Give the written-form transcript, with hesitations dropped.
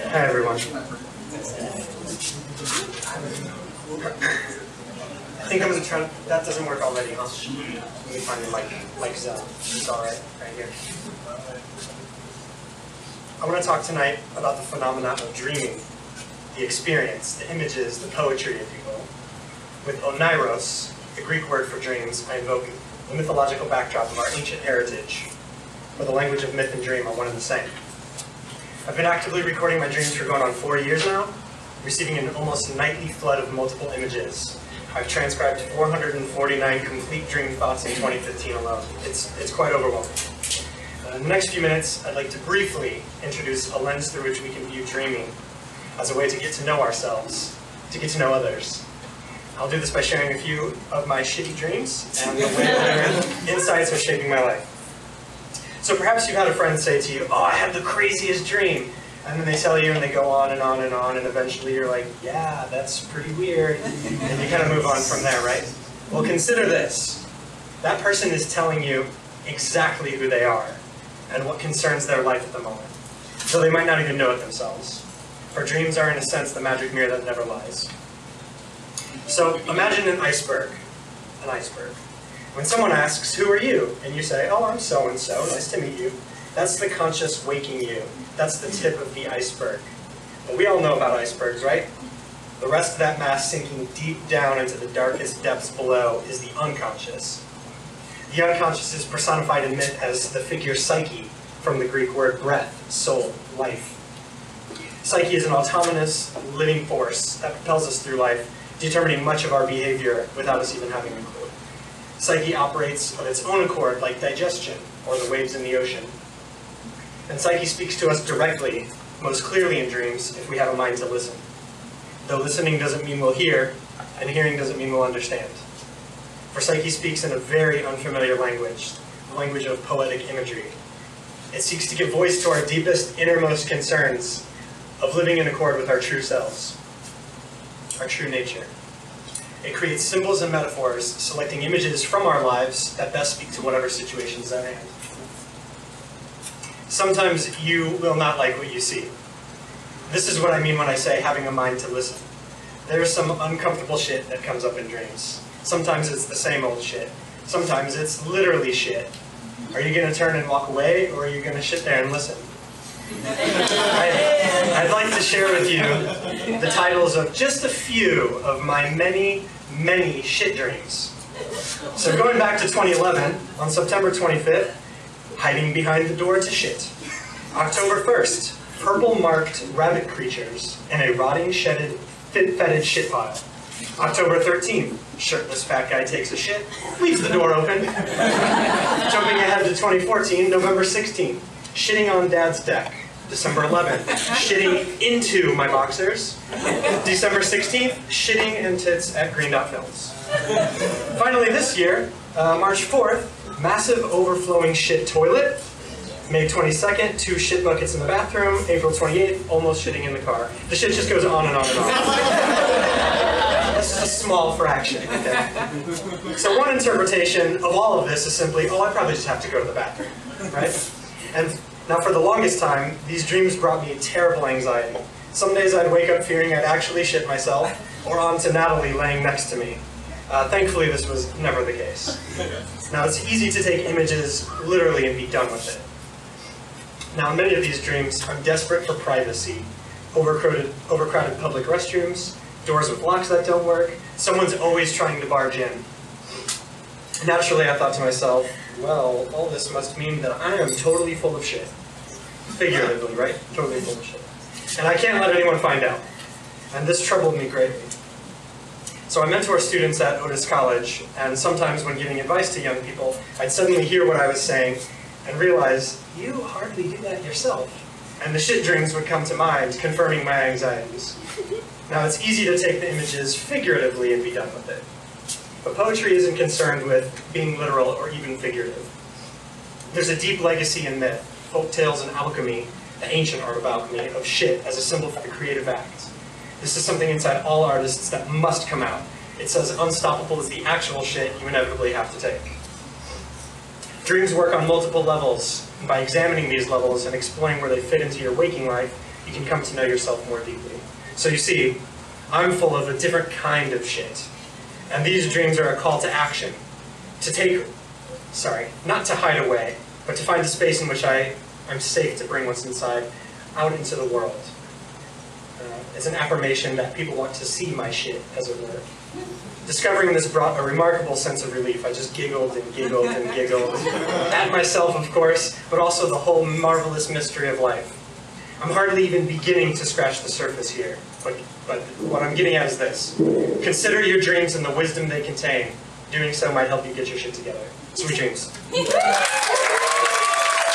Hi everyone. I think I'm going to try to, that doesn't work already, huh? Let me find the mic zone. It's alright, right here. I want to talk tonight about the phenomenon of dreaming, the experience, the images, the poetry, if you will. With Oneiros, the Greek word for dreams, I invoke the mythological backdrop of our ancient heritage, where the language of myth and dream are one and the same. I've been actively recording my dreams for going on 4 years now, receiving an almost nightly flood of multiple images. I've transcribed 449 complete dream thoughts in 2015 alone. It's quite overwhelming. In the next few minutes, I'd like to briefly introduce a lens through which we can view dreaming as a way to get to know ourselves, to get to know others. I'll do this by sharing a few of my shitty dreams and the way their insights are shaping my life. So perhaps you've had a friend say to you, "Oh, I had the craziest dream." And then they tell you and they go on and on and on, and eventually you're like, "Yeah, that's pretty weird." And you kind of move on from there, right? Well, consider this. That person is telling you exactly who they are and what concerns their life at the moment. So they might not even know it themselves. For dreams are, in a sense, the magic mirror that never lies. So imagine an iceberg. An iceberg. When someone asks, "Who are you?" and you say, "Oh, I'm so-and-so, nice to meet you," that's the conscious waking you. That's the tip of the iceberg. But we all know about icebergs, right? The rest of that mass sinking deep down into the darkest depths below is the unconscious. The unconscious is personified in myth as the figure psyche, from the Greek word breath, soul, life. Psyche is an autonomous, living force that propels us through life, determining much of our behavior without us even having a clue. Psyche operates of its own accord, like digestion, or the waves in the ocean. And Psyche speaks to us directly, most clearly in dreams, if we have a mind to listen. Though listening doesn't mean we'll hear, and hearing doesn't mean we'll understand. For Psyche speaks in a very unfamiliar language, the language of poetic imagery. It seeks to give voice to our deepest, innermost concerns of living in accord with our true selves, our true nature. It creates symbols and metaphors, selecting images from our lives that best speak to whatever situation is at hand. Sometimes you will not like what you see. This is what I mean when I say having a mind to listen. There's some uncomfortable shit that comes up in dreams. Sometimes it's the same old shit. Sometimes it's literally shit. Are you going to turn and walk away, or are you going to sit there and listen? I'd like to share with you the titles of just a few of my many, many shit dreams. So going back to 2011, on September 25th, hiding behind the door to shit. October 1st, purple-marked rabbit creatures in a rotting, fetid shit pile. October 13th, shirtless fat guy takes a shit, leaves the door open. Jumping ahead to 2014, November 16th, shitting on dad's deck. December 11th, shitting into my boxers. December 16th, shitting and tits at Green Dot Films. Finally this year, March 4th, massive overflowing shit toilet. May 22nd, 2 shit buckets in the bathroom. April 28th, almost shitting in the car. The shit just goes on and on and on. This is a small fraction, okay? So one interpretation of all of this is simply, oh, I probably just have to go to the bathroom, right? And now for the longest time, these dreams brought me terrible anxiety. Some days I'd wake up fearing I'd actually shit myself, or on to Natalie laying next to me. Thankfully, this was never the case. Now, it's easy to take images literally and be done with it. Now, in many of these dreams, I'm desperate for privacy. Overcrowded public restrooms, doors with locks that don't work, someone's always trying to barge in. Naturally, I thought to myself, well, all this must mean that I am totally full of shit. Figuratively, right? Totally full of shit. And I can't let anyone find out. And this troubled me greatly. So I mentor students at Otis College, and sometimes when giving advice to young people, I'd suddenly hear what I was saying and realize, you hardly do that yourself. And the shit dreams would come to mind, confirming my anxieties. Now, it's easy to take the images figuratively and be done with it. But poetry isn't concerned with being literal or even figurative. There's a deep legacy in myth, folk tales, and alchemy, the ancient art of alchemy, of shit as a symbol for the creative act. This is something inside all artists that must come out. It's as unstoppable as the actual shit you inevitably have to take. Dreams work on multiple levels, and by examining these levels and exploring where they fit into your waking life, you can come to know yourself more deeply. So you see, I'm full of a different kind of shit. And these dreams are a call to action. Not to hide away, but to find a space in which I'm safe to bring what's inside out into the world. It's an affirmation that people want to see my shit, as it were. Discovering this brought a remarkable sense of relief. I just giggled and giggled and giggled. At myself, of course, but also the whole marvelous mystery of life. I'm hardly even beginning to scratch the surface here, but what I'm getting at is this. Consider your dreams and the wisdom they contain. Doing so might help you get your shit together. Sweet dreams.